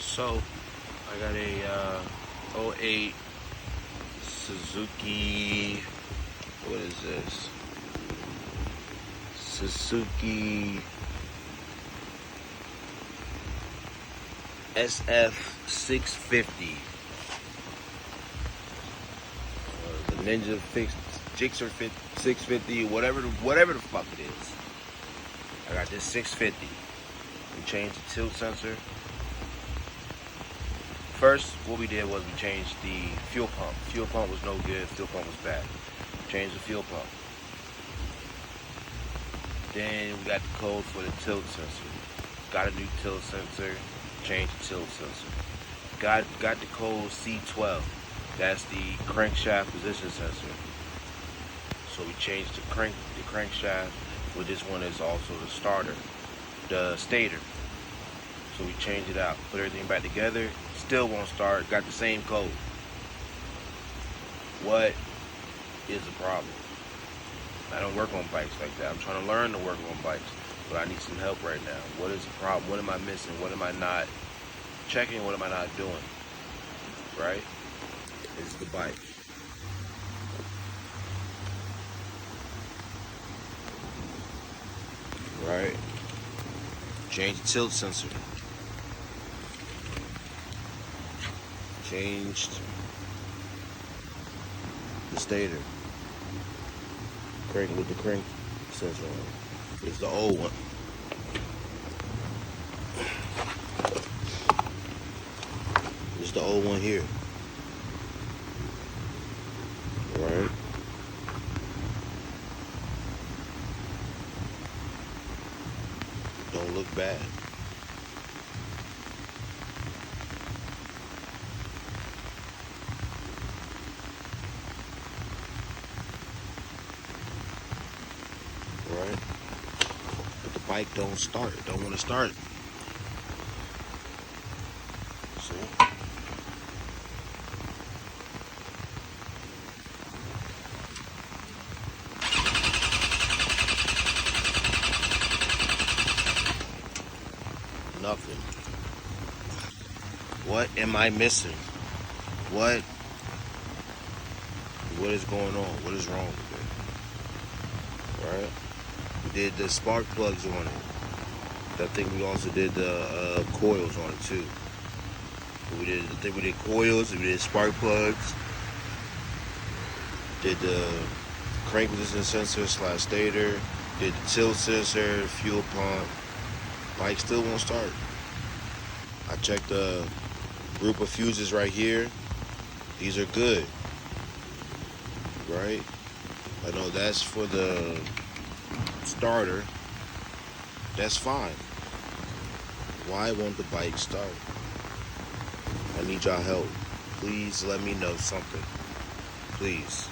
So, I got a '08 Suzuki, what is this? Suzuki SF650. The Ninja GsXR 650, whatever the fuck it is. I got this 650. We changed the tilt sensor. First, what we did was we changed the fuel pump. Fuel pump was no good, fuel pump was bad. Changed the fuel pump. Then we got the code for the tilt sensor. Got a new tilt sensor, changed the tilt sensor. Got the code C12. That's the crankshaft position sensor. So we changed the crankshaft, but this one is also the starter, the stator. So we changed it out, put everything back together, still won't start, got the same code. What is the problem? I don't work on bikes like that. I'm trying to learn to work on bikes, but I need some help right now. What is the problem? What am I missing? What am I not checking? What am I not doing? Right? It's the bike. Right? Change the tilt sensor. Changed the stator. Crank with the crank sensor on. It's the old one. It's the old one here. Right? Don't look bad. Right? But the bike don't start. It don't want to start. See? Nothing. What am I missing? What is going on? What is wrong with it? Right? We did the spark plugs on it. I think we also did the coils on it too. I think we did coils, we did spark plugs, did the crank position sensor / stator, did the tilt sensor, fuel pump. Bike still won't start. I checked the group of fuses right here. These are good. Right? I know that's for the starter. That's fine. Why won't the bike start? I need y'all help. Please let me know something. Please.